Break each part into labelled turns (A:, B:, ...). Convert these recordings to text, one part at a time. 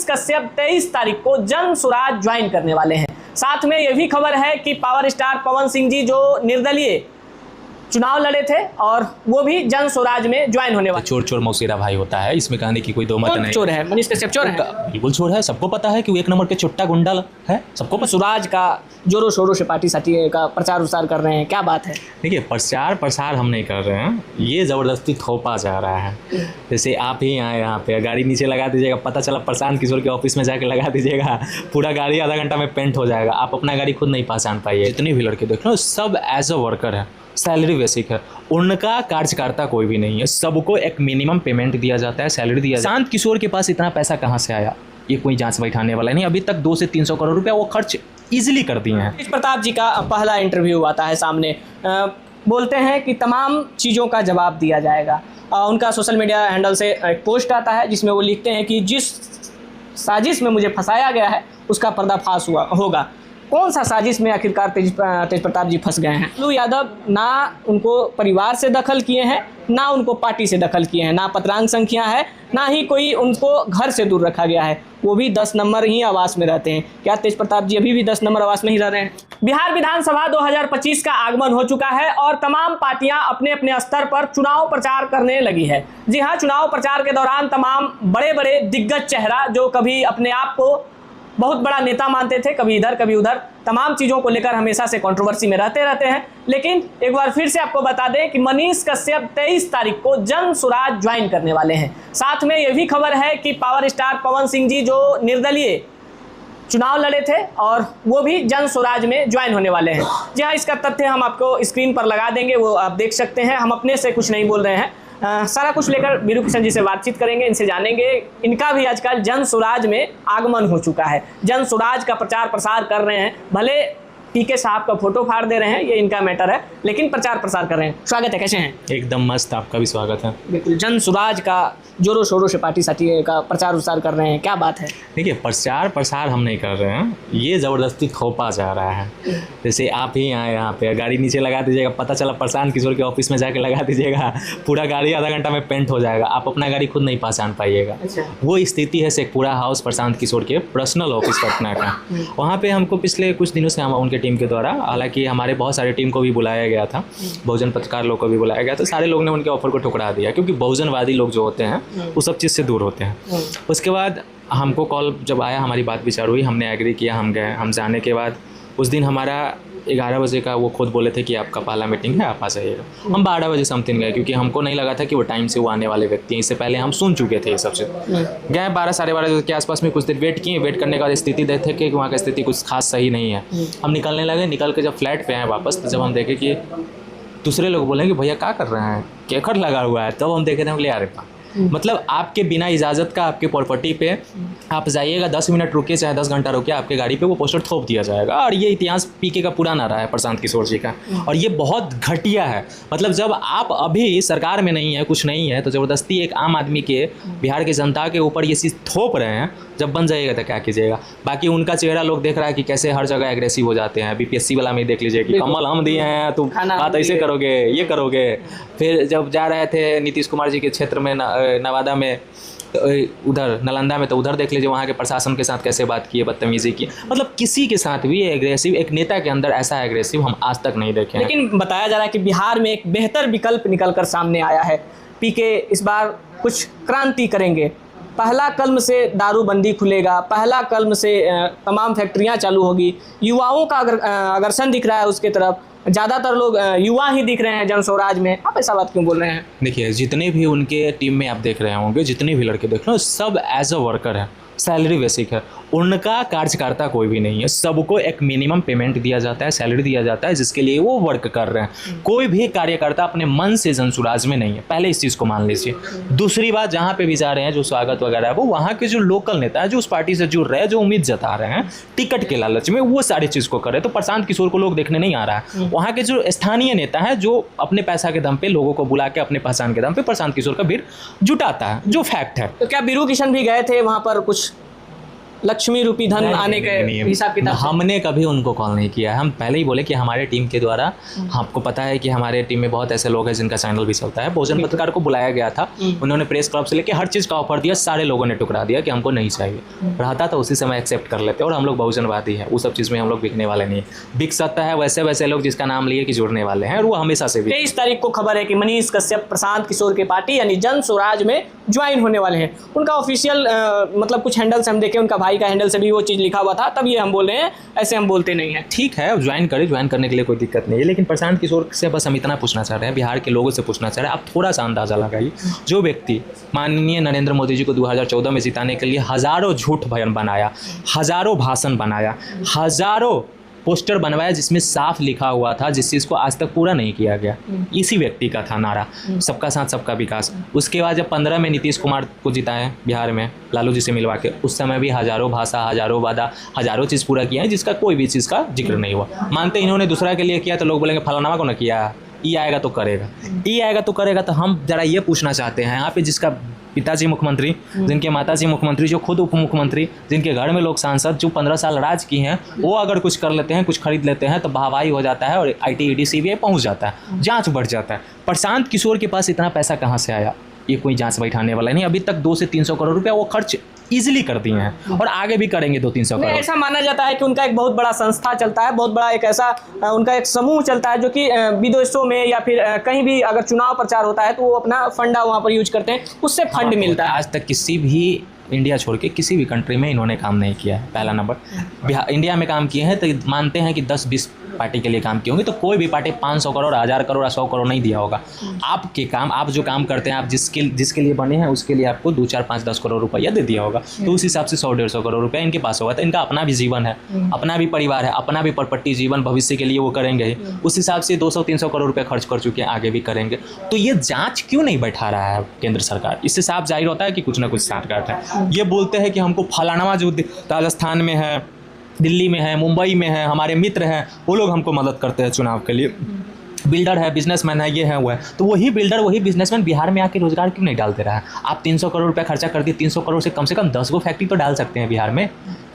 A: कश्यप 23 तारीख को जन स्वराज ज्वाइन करने वाले हैं। साथ में यह भी खबर है कि पावर स्टार पवन सिंह जी जो निर्दलीय चुनाव लड़े थे और वो भी जन स्वराज में ज्वाइन होने वाले।
B: चोर चोर मौसेरा भाई होता है, इसमें कहने की कोई दो मत नहीं।
A: चोर है मनीष कश्यप, चोर है,
B: बिल्कुल चोर है। सबको पता है कि वो एक नंबर के चुट्टा गुंडा है, सबको पता।
A: स्वराज का जोरों शोरों से पार्टी साटी का प्रचार प्रसार कर रहे हैं, क्या बात है?
B: देखिए, प्रचार प्रसार हम नहीं कर रहे हैं, ये ज़बरदस्ती थोपा जा रहा है। जैसे आप ही आए यहाँ पे, गाड़ी नीचे लगा दीजिएगा, पता चला प्रशांत किशोर के ऑफिस में जाके लगा दीजिएगा, पूरा गाड़ी आधा घंटा में पेंट हो जाएगा, आप अपना गाड़ी खुद नहीं पहचान पाइए। जितने भी लड़के देख लो सब एज अ वर्कर है, सैलरी बेसिक है, उनका कार्यकर्ता कोई भी नहीं है, सबको एक मिनिमम पेमेंट दिया जाता है, सैलरी दिया जाता है। प्रशांत किशोर के पास इतना पैसा कहाँ से आया, ये कोई जांच बैठाने वाला नहीं। अभी तक 200 से 300 करोड़ रुपया वो खर्च इजीली कर दिए हैं।
A: तेज प्रताप जी का पहला इंटरव्यू आता है सामने, बोलते हैं कि तमाम चीज़ों का जवाब दिया जाएगा। उनका सोशल मीडिया हैंडल से एक पोस्ट आता है जिसमें वो लिखते हैं कि जिस साजिश में मुझे फंसाया गया है उसका पर्दाफाश होगा। कौन सा साजिश में आखिरकार तेज प्रताप जी फंस गए हैं? लालू यादव ना उनको परिवार से दखल किए हैं, ना उनको पार्टी से दखल किए हैं, ना पत्रांग संख्या है, ना ही कोई उनको घर से दूर रखा गया है। वो भी 10 नंबर ही आवास में रहते हैं। क्या तेज प्रताप जी अभी भी 10 नंबर आवास में ही रह रहे हैं? बिहार विधानसभा 2025 का आगमन हो चुका है और तमाम पार्टियां अपने अपने स्तर पर चुनाव प्रचार करने लगी है। जी हाँ, चुनाव प्रचार के दौरान तमाम बड़े बड़े दिग्गज चेहरा जो कभी अपने आप को बहुत बड़ा नेता मानते थे, कभी इधर कभी उधर, तमाम चीज़ों को लेकर हमेशा से कंट्रोवर्सी में रहते हैं। लेकिन एक बार फिर से आपको बता दें कि मनीष कश्यप 23 तारीख को जन स्वराज ज्वाइन करने वाले हैं। साथ में यह भी खबर है कि पावर स्टार पवन सिंह जी जो निर्दलीय चुनाव लड़े थे और वो भी जन स्वराज में ज्वाइन होने वाले हैं। जी हाँ, इसका तथ्य हम आपको स्क्रीन पर लगा देंगे, वो आप देख सकते हैं। हम अपने से कुछ नहीं बोल रहे हैं, सारा कुछ लेकर बीरू किशन जी से बातचीत करेंगे, इनसे जानेंगे। इनका भी आजकल जन स्वराज में आगमन हो चुका है, जन स्वराज का प्रचार प्रसार कर रहे हैं। भले पीके साहब का फोटो फाड़ दे रहे हैं, ये इनका मैटर है, लेकिन प्रचार प्रसार कर रहे हैं। स्वागत है, कैसे हैं?
B: एकदम मस्त, आपका भी स्वागत है।
A: बिल्कुल, जन स्वराज का जोरों शोरों से पार्टी साटी का प्रचार प्रसार कर रहे हैं, क्या बात है?
B: देखिए, प्रचार प्रसार हम नहीं कर रहे हैं, ये ज़बरदस्ती थोपा जा रहा है। जैसे आप ही आए यहाँ पे, गाड़ी नीचे लगा दीजिएगा, पता चला प्रशांत किशोर के ऑफिस में जाके लगा दीजिएगा, पूरा गाड़ी आधा घंटा में पेंट हो जाएगा, आप अपना गाड़ी खुद नहीं पहचान पाइएगा। वो स्थिति है शेखपुरा हाउस प्रशांत किशोर के पर्सनल ऑफिस पटना का। वहाँ पे हमको पिछले कुछ दिनों से हम उनके टीम के द्वारा, हालांकि हमारे बहुत सारे टीम को भी बुलाया गया था, बहुजन पत्रकार लोग को भी बुलाया गया, तो सारे लोग ने उनके ऑफर को ठुकरा दिया, क्योंकि बहुजनवादी लोग जो होते हैं वो सब चीज़ से दूर होते हैं। उसके बाद हमको कॉल जब आया, हमारी बात विचार हुई, हमने एग्री किया, हम गए। हम जाने के बाद उस दिन हमारा 11 बजे का वो खुद बोले थे कि आपका पहला मीटिंग है, आप आ जाइएगा। हम 12 बजे समथिंग गए, क्योंकि हमको नहीं लगा था कि वो टाइम से वो आने वाले व्यक्ति हैं। इससे पहले हम सुन चुके थे ये सबसे। गए 12 साढ़े 12 के आसपास में, कुछ देर वेट किए। वेट करने के बाद स्थिति देखे कि वहाँ की स्थिति कुछ खास सही नहीं है। हम निकलने लगे। निकल के जब फ्लैट पे आए वापस, तो जब हम देखे कि दूसरे लोग बोले कि भैया क्या कर रहे हैं, केकर लगा हुआ है, तब हम देखे थे, हम बोले अरे मतलब आपके बिना इजाज़त का आपके प्रॉपर्टी पे आप जाइएगा, 10 मिनट रुके चाहे 10 घंटा रुके, आपके गाड़ी पे वो पोस्टर थोप दिया जाएगा। और ये इतिहास पीके का पुराना रहा है प्रशांत किशोर जी का, और ये बहुत घटिया है। मतलब जब आप अभी सरकार में नहीं है, कुछ नहीं है, तो ज़बरदस्ती एक आम आदमी के, बिहार की जनता के ऊपर ये चीज़ थोप रहे हैं। जब बन जाइएगा तो क्या कीजिएगा? बाकी उनका चेहरा लोग देख रहा है कि कैसे हर जगह एग्रेसिव हो जाते हैं। बीपीएससी वाला में देख लीजिए कि कमल हम दिए हैं, तुम बात ऐसे करोगे, ये करोगे। फिर जब जा रहे थे नीतीश कुमार जी के क्षेत्र में, नवादा में, तो उधर नालंदा में, तो उधर देख लीजिए वहाँ के प्रशासन के साथ कैसे बात की, बदतमीजी की। मतलब किसी के साथ भी एग्रेसिव, एक नेता के अंदर ऐसा एग्रेसिव हम आज तक नहीं देखे।
A: लेकिन बताया जा रहा है कि बिहार में एक बेहतर विकल्प निकलकर सामने आया है। पीके इस बार कुछ क्रांति करेंगे। पहला कलम से दारूबंदी खुलेगा, पहला कलम से तमाम फैक्ट्रियाँ चालू होगी। युवाओं का आकर्षण दिख रहा है उसके तरफ, ज़्यादातर लोग युवा ही दिख रहे हैं जन स्वराज में। आप ऐसा बात क्यों बोल रहे हैं?
B: देखिए, जितने भी उनके टीम में आप देख रहे होंगे, जितने भी लड़के देख रहे हो, सब एज अ वर्कर है, सैलरी बेसिक है, उनका कार्यकर्ता कोई भी नहीं है, सबको एक मिनिमम पेमेंट दिया जाता है, सैलरी दिया जाता है, जिसके लिए वो वर्क कर रहे हैं। कोई भी कार्यकर्ता अपने मन से जन स्वराज में नहीं है, पहले इस चीज़ को मान लीजिए। दूसरी बात, जहाँ पे भी जा रहे हैं, जो स्वागत वगैरह है, वो वहाँ के जो लोकल नेता है, जो उस पार्टी से जुड़ रहे हैं, जो उम्मीद जता रहे हैं टिकट के लालच में, वो सारी चीज़ को कर रहे हैं। तो प्रशांत किशोर को लोग देखने नहीं आ रहा है। वहाँ के जो स्थानीय नेता है, जो अपने पैसा के दम पे लोगों को बुला के, अपने पहचान के दम पे प्रशांत किशोर का भीड़ जुटाता है, जो फैक्ट है।
A: तो क्या बीरू किशन भी गए थे वहाँ पर कुछ लक्ष्मी रूपी धन आने के हिसाब किताब से?
B: हमने कभी उनको कॉल नहीं किया है। हम पहले ही बोले कि हमारे टीम के द्वारा, आपको पता है कि हमारे टीम में बहुत ऐसे लोग हैं जिनका चैनल भी चलता है। भोजन पत्रकार को बुलाया गया था, उन्होंने प्रेस क्लब से लेके हर चीज़ का ऑफर दिया, सारे लोगों ने टुकरा दिया कि हमको नहीं चाहिए। रहता तो उसी समय एक्सेप्ट कर लेते, और हम लोग बहुजनवादी हैं, वो सब चीज़ में हम लोग बिकने वाले नहीं है। बिक सकता है वैसे वैसे लोग जिसका नाम लिए कि जुड़ने वाले हैं, और वो हमेशा से भी।
A: 23 तारीख को खबर है कि मनीष कश्यप प्रशांत किशोर की पार्टी यानी जन स्वराज में ज्वाइन होने वाले हैं। उनका ऑफिशियल मतलब कुछ हैंडल से हम देखें, उनका भाई का हैंडल से भी वो चीज़ लिखा हुआ था, तब ये हम बोल रहे हैं, ऐसे हम बोलते नहीं हैं।
B: ठीक है, अब ज्वाइन करें, ज्वाइन करने के लिए कोई दिक्कत नहीं है, लेकिन प्रशांत किशोर से बस हम इतना पूछना चाह रहे हैं, बिहार के लोगों से पूछना चाह रहे हैं, आप थोड़ा सा अंदाजा लगाइए। जो व्यक्ति माननीय नरेंद्र मोदी जी को 2014 में जिताने के लिए हज़ारों झूठ बयान बनाया, हज़ारों भाषण बनाया, हज़ारों पोस्टर बनवाया जिसमें साफ लिखा हुआ था, जिस चीज़ को आज तक पूरा नहीं किया गया, इसी व्यक्ति का था नारा, सबका साथ सबका विकास। उसके बाद जब 15 में नीतीश कुमार को जिताए बिहार में लालू जी से मिलवा के, उस समय भी हज़ारों भाषा, हज़ारों वादा, हज़ारों चीज़ पूरा किया है, जिसका कोई भी चीज़ का जिक्र नहीं हुआ। मानते इन्होंने दूसरा के लिए किया तो लोग बोलेंगे फलाना को ना किया, ई आएगा तो करेगा, ई आएगा तो करेगा। तो हम जरा ये पूछना चाहते हैं यहाँ पे, जिसका पिताजी मुख्यमंत्री, जिनके माताजी मुख्यमंत्री, जो खुद उप मुख्यमंत्री, जिनके घर में लोग सांसद, जो 15 साल राज की हैं, वो अगर कुछ कर लेते हैं, कुछ खरीद लेते हैं तो वाहवाही हो जाता है और IT ED CBI पहुंच जाता है, जांच बढ़ जाता है। प्रशांत किशोर के पास इतना पैसा कहाँ से आया? ये कोई जांच बैठाने वाला नहीं। अभी तक 200 से 300 करोड़ रुपया वो खर्च इजीली कर दिए हैं, और आगे भी करेंगे 200-300 करोड़।
A: ऐसा माना जाता है कि उनका एक बहुत बड़ा संस्था चलता है, बहुत बड़ा एक ऐसा उनका एक समूह चलता है, जो कि विदेशों में या फिर कहीं भी अगर चुनाव प्रचार होता है तो वो अपना फंडा वहाँ पर यूज करते हैं, उससे फंड मिलता है।
B: आज तक किसी भी इंडिया छोड़ के किसी भी कंट्री में इन्होंने काम नहीं किया है। पहला नंबर, इंडिया में काम किए हैं तो मानते हैं कि 10-20 पार्टी के लिए काम किए होंगे, तो कोई भी पार्टी 500 करोड़, 1000 करोड़, 100 करोड़ नहीं दिया होगा। आपके काम, आप जो काम करते हैं, आप जिसके लिए बने हैं, उसके लिए आपको 2, 4, 5, 10 करोड़ रुपया दे दिया होगा। तो उस हिसाब से 100-150 करोड़ रुपया इनके पास होगा। तो इनका अपना भी जीवन है, अपना भी परिवार है, अपना भी प्रॉपर्टी जीवन भविष्य के लिए वो करेंगे ही। उस हिसाब से 200-300 करोड़ रुपया खर्च कर चुके हैं, आगे भी करेंगे। तो ये जाँच क्यों नहीं बैठा रहा है केंद्र सरकार? इससे साफ जाहिर होता है कि कुछ ना कुछ साठगांठ है। ये बोलते हैं कि हमको फलाना जो राजस्थान में है, दिल्ली में है, मुंबई में है, हमारे मित्र हैं, वो लोग हमको मदद करते हैं चुनाव के लिए। बिल्डर है, बिजनेसमैन है, ये है वो है। तो वही बिल्डर, वही बिजनेसमैन बिहार में आके रोजगार क्यों नहीं डालते रहा? आप 300 करोड़ रुपया खर्चा कर दिए, 300 करोड़ से कम 10 गो फैक्ट्री तो डाल सकते हैं बिहार में,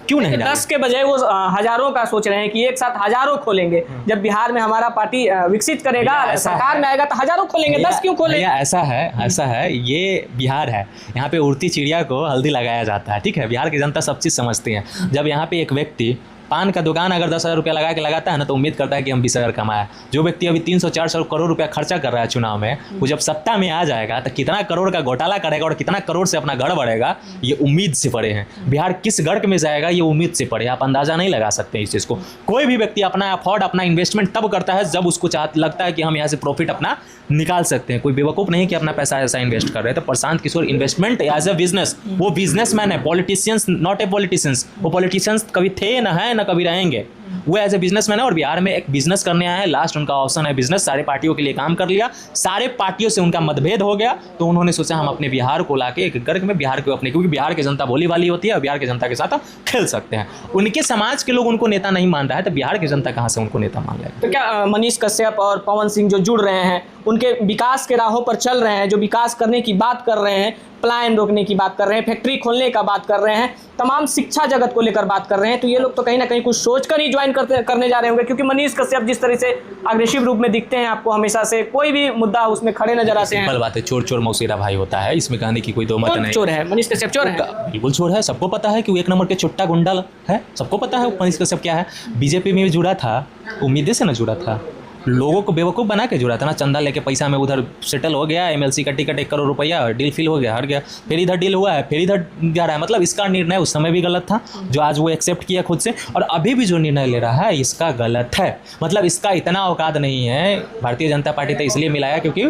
B: क्यों नहीं?
A: 10 के बजाय वो हजारों का सोच रहे हैं कि एक साथ हजारों खोलेंगे। जब बिहार में हमारा पार्टी विकसित करेगा, सरकार में आएगा तो हजारों खोलेंगे, 10 क्यों खोलेंगे?
B: ऐसा है, ये बिहार है, यहाँ पे उड़ती चिड़िया को हल्दी लगाया जाता है, ठीक है। बिहार की जनता सब चीज़ समझती है। जब यहाँ पे एक व्यक्ति पान का दुकान अगर 10,000 रुपया लगा के लगाता है ना, तो उम्मीद करता है कि हम 20,000 कमाया। जो व्यक्ति अभी 300-400 करोड़ रुपया खर्चा कर रहा है चुनाव में, वो जब सत्ता में आ जाएगा तो कितना करोड़ का घोटाला करेगा और कितना करोड़ से अपना गढ़ बढ़ेगा, ये उम्मीद से पड़े हैं। बिहार किस गढ़ में जाएगा, ये उम्मीद से पड़े, आप अंदाजा नहीं लगा सकते इस चीज़ को। कोई भी व्यक्ति अपना अफोर्ड, अपना इन्वेस्टमेंट तब करता है जब उसको लगता है कि हम यहाँ से प्रॉफिट अपना निकाल सकते हैं। कोई बेवकूफ़ नहीं कि अपना पैसा ऐसा इन्वेस्ट कर रहे हैं। तो Prashant Kishor investment as a business, वो बिजनेसमैन है, पॉलिटिशियंस नॉट ए पॉलिटिशियंस। वो पॉलिटिशियंस कभी थे ना है ना कभी रहेंगे, वो एज ए बिजनेसमैन है, और बिहार में एक बिजनेस करने आए हैं। लास्ट उनका ऑप्शन है बिजनेस। सारे पार्टियों के लिए काम कर लिया, सारे पार्टियों से उनका मतभेद हो गया, तो उन्होंने सोचा हम अपने बिहार को लाके एक गर्ग में बिहार को अपने, क्योंकि बिहार की जनता बोली वाली होती है और बिहार की जनता के साथ हम खेल सकते हैं। उनके समाज के लोग उनको नेता नहीं मान रहा है, तो बिहार की जनता कहाँ से उनको नेता मान रहा है?
A: तो क्या मनीष कश्यप और पवन सिंह जो जुड़ रहे हैं, उनके विकास के राहों पर चल रहे हैं, जो विकास करने की बात कर रहे हैं, पलायन रोकने की बात कर रहे हैं, फैक्ट्री खोलने का बात कर रहे हैं, तमाम शिक्षा जगत को लेकर बात कर रहे हैं, तो ये लोग तो कहीं ना कहीं कुछ सोच कर ही ज्वाइन करने जा रहे होंगे। क्योंकि मनीष कश्यप जिस तरह से अग्रेसिव रूप में दिखते हैं, आपको हमेशा से कोई भी मुद्दा उसमें खड़े नजर आते हैं।
B: सिंपल बात है, चोर चोर मौसेरा भाई होता है, इसमें कहने की कोई दो मत नहीं।
A: चोर है मनीष कश्यप, चोर है,
B: बिल्कुल चोर है। सबको पता है कि वो एक नंबर के चुट्टा गुंडा है, सबको पता है मनीष कश्यप क्या है। बीजेपी में भी जुड़ा था, उम्मीदें से ना जुड़ा था, लोगों को बेवकूफ़ बना के जुड़ा था ना। चंदा लेके पैसा में उधर सेटल हो गया, MLC का टिकट 1 करोड़ रुपया, डील फिल हो गया, हट गया, फिर इधर डील हुआ है, फिर इधर जा रहा है। मतलब इसका निर्णय उस समय भी गलत था, जो आज वो एक्सेप्ट किया खुद से, और अभी भी जो निर्णय ले रहा है इसका गलत है। मतलब इसका इतना औकात नहीं है। भारतीय जनता पार्टी तो इसलिए मिलाया क्योंकि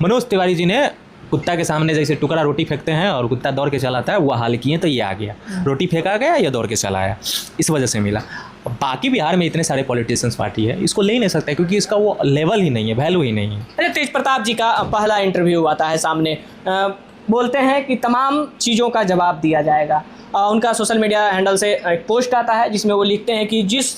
B: मनोज तिवारी जी ने कुत्ता के सामने जैसे टुकड़ा रोटी फेंकते हैं और कुत्ता दौड़ के चलाता है, वो हाल किए, तो ये आ गया, रोटी फेंका गया, ये दौड़ के चला आया, इस वजह से मिला। बाकी बिहार में इतने सारे पॉलिटिशियंस पार्टी है, इसको ले ही नहीं सकता क्योंकि इसका वो लेवल ही नहीं है, वैल्यू ही नहीं है।
A: अरे तेज प्रताप जी का पहला इंटरव्यू आता है सामने, बोलते हैं कि तमाम चीज़ों का जवाब दिया जाएगा। उनका सोशल मीडिया हैंडल से एक पोस्ट आता है जिसमें वो लिखते हैं कि जिस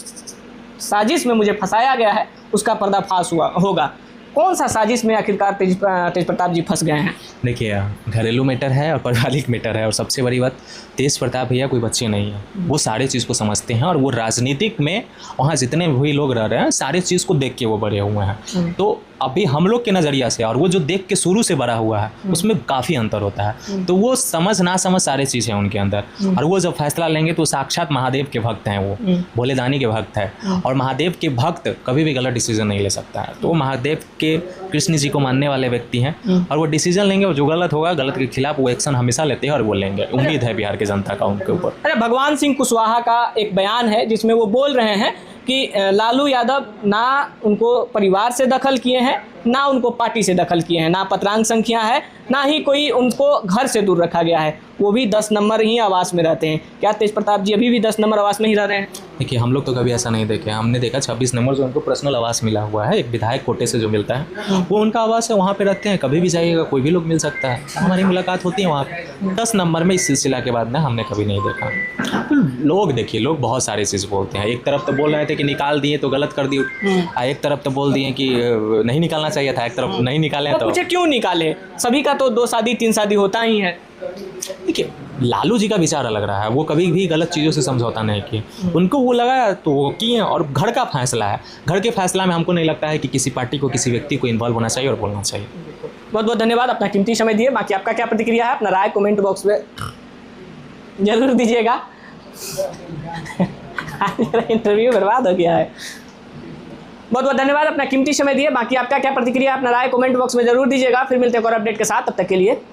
A: साजिश में मुझे फंसाया गया है उसका पर्दाफाश होगा। कौन सा साजिश में आखिरकार तेज प्रताप जी फंस गए हैं?
B: देखिए, घरेलू मैटर है और पारिवारिक मैटर है, और सबसे बड़ी बात, तेज प्रताप भैया कोई बच्चे नहीं है, वो सारे चीज़ को समझते हैं, और वो राजनीतिक में वहाँ जितने भी लोग रह रहे हैं सारे चीज़ को देख के वो बड़े हुए हैं। तो अभी हम लोग के नज़रिया से और वो जो देख के शुरू से बड़ा हुआ है उसमें काफ़ी अंतर होता है। तो वो समझ ना समझ सारे चीज़ें हैं उनके अंदर, और वो जब फैसला लेंगे तो साक्षात महादेव के भक्त हैं, वो भोले दानी के भक्त हैं, और महादेव के भक्त कभी भी गलत डिसीजन नहीं ले सकता है। तो वो महादेव के कृष्ण जी को मानने वाले व्यक्ति हैं, और वो डिसीजन लेंगे, वो जो गलत होगा, गलत के खिलाफ वो एक्शन हमेशा लेते हैं और वो लेंगे। उम्मीद है बिहार की जनता का उनके ऊपर।
A: अरे भगवान सिंह कुशवाहा का एक बयान है जिसमें वो बोल रहे हैं कि लालू यादव ना उनको परिवार से दखल किए हैं, ना उनको पार्टी से दखल किए हैं, ना पत्रांक संख्या है, ना ही कोई उनको घर से दूर रखा गया है, वो भी 10 नंबर ही आवास में रहते हैं। क्या तेज प्रताप जी अभी भी 10 नंबर आवास में ही रह रहे हैं?
B: देखिए, हम लोग तो कभी ऐसा नहीं देखे, हमने देखा 26 नंबर जो उनको पर्सनल आवास मिला हुआ है, एक विधायक कोटे से जो मिलता है वो उनका आवास है, वहाँ पे रहते हैं, कभी भी जाइएगा कोई भी लोग मिल सकता है, हमारी मुलाकात होती है वहाँ पे। 10 नंबर में इस सिलसिला के बाद ना हमने कभी नहीं देखा। लोग देखिए, लोग बहुत सारी चीज़ बोलते हैं, एक तरफ तो बोल रहे थे कि निकाल दिए तो गलत कर दिए, एक तरफ तो बोल दिए कि नहीं निकालना चाहिए था, एक तरफ नहीं निकाले तो
A: पूछे क्यों निकाले? सभी का तो 2 शादी 3 शादी होता ही है।
B: देखिए, लालू जी का विचार अलग रहा है, वो कभी भी गलत चीज़ों से समझौता नहीं किए, उनको वो लगा तो वो किए, और घर का फैसला है, घर के फैसला में हमको नहीं लगता है कि किसी पार्टी को, किसी व्यक्ति को इन्वॉल्व होना चाहिए और बोलना चाहिए।
A: बहुत बहुत धन्यवाद, अपना कीमती समय दिए। बाकी आपका क्या प्रतिक्रिया है, अपना राय कमेंट बॉक्स में जरूर दीजिएगा। इंटरव्यू बर्बाद हो गया है। बहुत बहुत धन्यवाद, अपना कीमती समय दिए। बाकी आपका क्या प्रतिक्रिया, अपना राय कमेंट बॉक्स में जरूर दीजिएगा। फिर मिलते हैं और अपडेट के साथ, तब तक के लिए